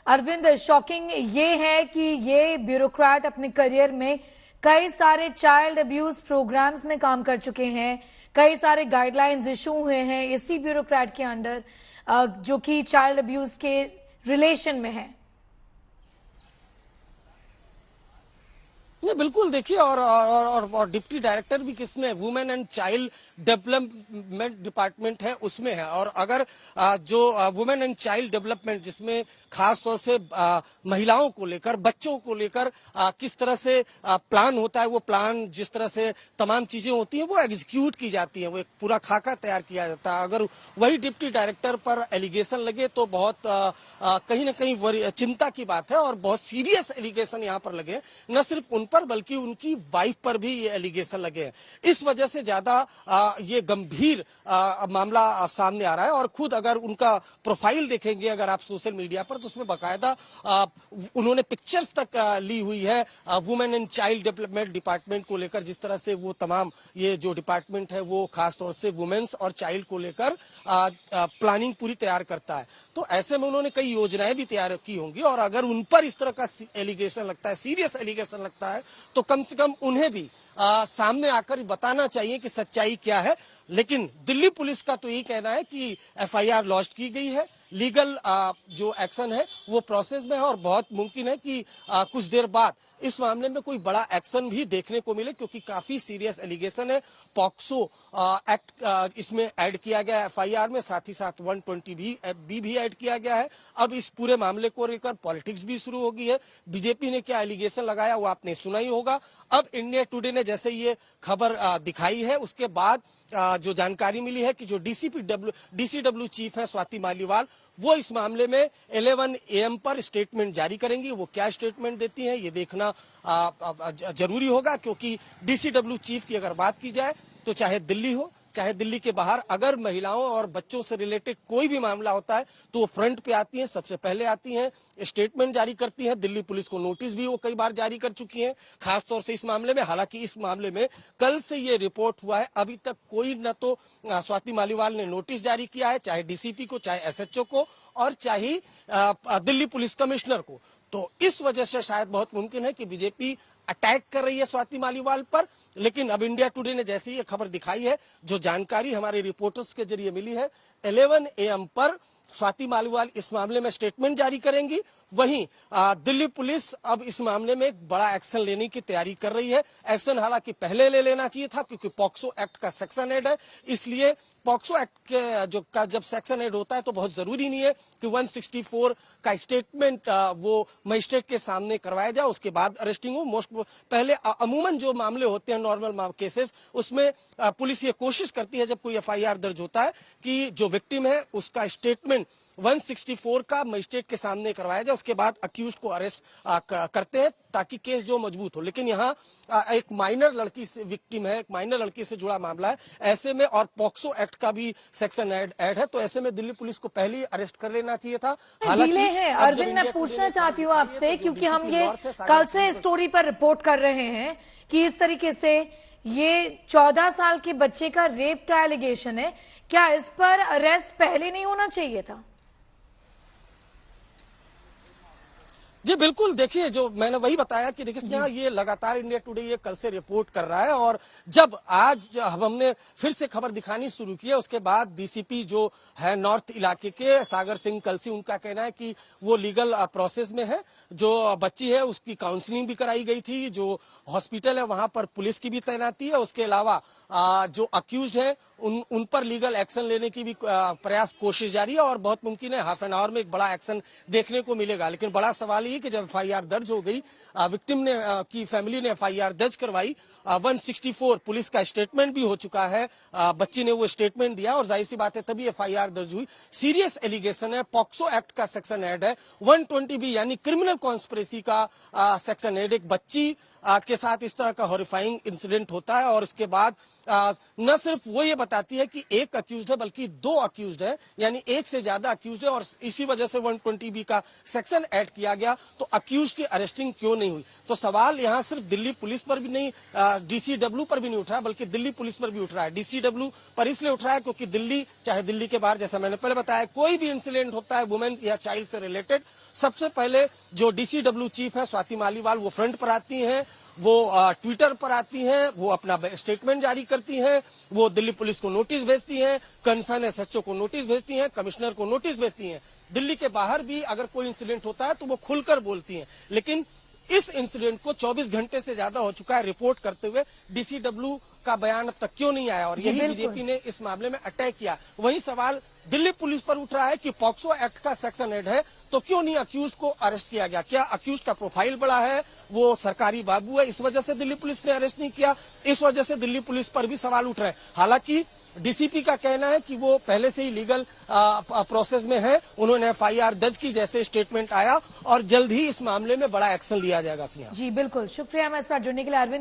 Arvind, shocking ये है कि ये ब्यूरोक्रेट अपने करियर में कई सारे चाइल्ड अब्यूज प्रोग्राम्स में काम कर चुके हैं, कई सारे गाइडलाइंस इशू हुए हैं इसी ब्यूरोक्रेट के अंडर जो कि चाइल्ड अब्यूज के रिलेशन में है। नहीं, बिल्कुल देखिए और डिप्टी डायरेक्टर भी किसमें, women and child development department है उसमें है। और अगर जो वुमेन एंड चाइल्ड डेवलपमेंट जिसमें खास तौर से महिलाओं को लेकर, बच्चों को लेकर किस तरह से प्लान होता है, वो प्लान जिस तरह से तमाम चीजें होती हैं वो एग्जीक्यूट की जाती हैं, वो एक पूरा खाका तैयार किया जाता है। अगर वही डिप्टी डायरेक्टर पर एलिगेशन लगे तो बहुत कहीं ना कहीं चिंता की बात है और बहुत सीरियस एलिगेशन यहाँ पर लगे, न सिर्फ उन पर बल्कि उनकी वाइफ पर भी ये एलिगेशन लगे हैं। इस वजह से ज्यादा ये गंभीर मामला सामने आ रहा है। और खुद अगर उनका प्रोफाइल देखेंगे अगर आप सोशल मीडिया पर, तो उसमें बाकायदा उन्होंने पिक्चर्स तक ली हुई है women and child development department को लेकर, जिस तरह से वो तमाम ये जो डिपार्टमेंट है वो खासतौर से वुमेन्स और चाइल्ड को लेकर प्लानिंग पूरी तैयार करता है। तो ऐसे में उन्होंने कई योजनाएं भी तैयार की होंगी और अगर उन पर इस तरह का एलिगेशन लगता है, सीरियस एलिगेशन लगता है, तो कम से कम उन्हें भी सामने आकर बताना चाहिए कि सच्चाई क्या है। लेकिन दिल्ली पुलिस का तो यही कहना है कि एफआईआर लॉन्च की गई है, लीगल जो एक्शन है वो प्रोसेस में है और बहुत मुमकिन है कि कुछ देर बाद इस मामले में कोई बड़ा एक्शन भी देखने को मिले, क्योंकि काफी सीरियस एलिगेशन है। पॉक्सो एक्ट इसमें ऐड किया गया है एफआईआर में, साथ ही साथ 120 भी ऐड किया गया है। अब इस पूरे मामले को लेकर पॉलिटिक्स भी शुरू हो गई है। बीजेपी ने क्या एलिगेशन लगाया वो आपने सुना ही होगा। अब इंडिया टुडे ने जैसे ये खबर दिखाई है उसके बाद जो जानकारी मिली है कि जो डीसीडब्ल्यू चीफ है स्वाति मालीवाल, वो इस मामले में 11 AM पर स्टेटमेंट जारी करेंगी। वो क्या स्टेटमेंट देती हैं ये देखना जरूरी होगा, क्योंकि डीसीडब्ल्यू चीफ की अगर बात की जाए तो चाहे दिल्ली हो चाहे दिल्ली के बाहर, अगर महिलाओं और बच्चों से रिलेटेड कोई भी मामला होता है तो वो फ्रंट पे आती हैं, सबसे पहले आती हैं, स्टेटमेंट जारी करती हैं। दिल्ली पुलिस को नोटिस भी वो कई बार जारी कर चुकी हैं, खासतौर से इस मामले में। हालांकि इस मामले में कल से ये रिपोर्ट हुआ है, अभी तक कोई न तो स्वाति मालीवाल ने नोटिस जारी किया है, चाहे डीसीपी को, चाहे एसएचओ को और चाहे दिल्ली पुलिस कमिश्नर को। तो इस वजह से शायद बहुत मुमकिन है कि बीजेपी अटैक कर रही है स्वाति मालीवाल पर। लेकिन अब इंडिया टुडे ने जैसे ये खबर दिखाई है, जो जानकारी हमारे रिपोर्टर्स के जरिए मिली है, 11 AM पर स्वाति मालीवाल इस मामले में स्टेटमेंट जारी करेंगी। वहीं दिल्ली पुलिस अब इस मामले में एक बड़ा एक्शन लेने की तैयारी कर रही है। एक्शन हालांकि पहले ले लेना चाहिए था, क्योंकि पॉक्सो एक्ट का सेक्शन ऐड है, इसलिए पॉक्सो एक्ट के जब सेक्शन ऐड होता है तो बहुत जरूरी नहीं है कि 164 का स्टेटमेंट वो मजिस्ट्रेट के सामने करवाया जाए, उसके बाद अरेस्टिंग हो। मोस्ट पहले अमूमन जो मामले होते हैं नॉर्मल केसेस, उसमें पुलिस ये कोशिश करती है जब कोई एफआईआर दर्ज होता है कि जो विक्टिम है उसका स्टेटमेंट 164 का मजिस्ट्रेट के सामने करवाया जाए, उसके बाद अक्यूज को अरेस्ट करते हैं ताकि केस जो मजबूत हो। लेकिन यहाँ एक माइनर लड़की से विक्टिम है, एक माइनर लड़की से जुड़ा मामला है, ऐसे में और पॉक्सो एक्ट का भी सेक्शन ऐड है, तो ऐसे में दिल्ली पुलिस को पहले ही अरेस्ट कर लेना चाहिए था। हालांकि है अरविंद, मैं पूछना चाहती हूँ आपसे, क्योंकि हम ये कल से स्टोरी पर रिपोर्ट कर रहे हैं कि इस तरीके से ये 14 साल के बच्चे का रेप का एलिगेशन है, क्या इस पर अरेस्ट पहले नहीं होना चाहिए था? जी बिल्कुल, देखिए जो मैंने वही बताया कि देखिए यहाँ ये लगातार इंडिया टुडे ये कल से रिपोर्ट कर रहा है और जब आज हमने फिर से खबर दिखानी शुरू की है, उसके बाद डीसीपी जो है नॉर्थ इलाके के सागर सिंह कलसी, उनका कहना है कि वो लीगल प्रोसेस में है। जो बच्ची है उसकी काउंसलिंग भी कराई गई थी, जो हॉस्पिटल है वहां पर पुलिस की भी तैनाती है, उसके अलावा जो अक्यूज्ड है उन पर लीगल एक्शन लेने की भी प्रयास कोशिश जारी है और बहुत मुमकिन है हाफ एन आवर में एक बड़ा एक्शन देखने को मिलेगा। लेकिन बड़ा सवाल ये कि जब एफआईआर दर्ज हो गई, विक्टिम ने की फैमिली ने एफआईआर दर्ज करवाई, 164 पुलिस का स्टेटमेंट भी हो चुका है, बच्ची ने वो स्टेटमेंट दिया और जाहिर सी बात है तभी एफआईआर दर्ज हुई। सीरियस एलिगेशन है, पॉक्सो एक्ट का सेक्शन ऐड है, 120 भी यानी क्रिमिनल कॉन्स्पिरेसी का सेक्शन ऐड। एक बच्ची के साथ इस तरह का हॉरिफाइंग इंसिडेंट होता है और उसके बाद न सिर्फ वो ये बताती है कि एक अक्यूज्ड है बल्कि 2 अक्यूज्ड है, यानी एक से ज्यादा अक्यूज्ड है और इसी वजह से 120 का सेक्शन ऐड किया गया। तो अक्यूज्ड की अरेस्टिंग क्यों नहीं हुई? तो सवाल यहाँ सिर्फ दिल्ली पुलिस पर भी नहीं, डीसीडब्ल्यू पर भी नहीं उठ रहा है, बल्कि दिल्ली पुलिस पर भी उठ रहा है। डीसीडब्ल्यू पर इसलिए उठ रहा है क्योंकि दिल्ली, चाहे दिल्ली के बाहर, जैसा मैंने पहले बताया, कोई भी इंसिडेंट होता है वुमेन या चाइल्ड से रिलेटेड, सबसे पहले जो डीसीडब्ल्यू चीफ है स्वाति मालीवाल, वो फ्रंट पर आती हैं, वो ट्विटर पर आती हैं, वो अपना स्टेटमेंट जारी करती हैं, वो दिल्ली पुलिस को नोटिस भेजती हैं, कंसर्न एसएचओ को नोटिस भेजती हैं, कमिश्नर को नोटिस भेजती हैं। दिल्ली के बाहर भी अगर कोई इंसिडेंट होता है तो वो खुलकर बोलती हैं। लेकिन इस इंसिडेंट को 24 घंटे से ज्यादा हो चुका है रिपोर्ट करते हुए, डीसीडब्ल्यू का बयान अब तक क्यों नहीं आया, और यही बीजेपी ने इस मामले में अटैक किया। वही सवाल दिल्ली पुलिस पर उठ रहा है कि पॉक्सो एक्ट का सेक्शन 8 है तो क्यों नहीं अक्यूज को अरेस्ट किया गया? क्या अक्यूज का प्रोफाइल बड़ा है, वो सरकारी बाबू है, इस वजह से दिल्ली पुलिस ने अरेस्ट नहीं किया? इस वजह से दिल्ली पुलिस पर भी सवाल उठ रहे हैं। हालांकि डीसीपी का कहना है कि वो पहले से ही लीगल प्रोसेस में है, उन्होंने एफआईआर दर्ज की जैसे स्टेटमेंट आया, और जल्द ही इस मामले में बड़ा एक्शन लिया जाएगा। जी बिल्कुल, शुक्रिया हमारे साथ जुड़ने के लिए अरविंद।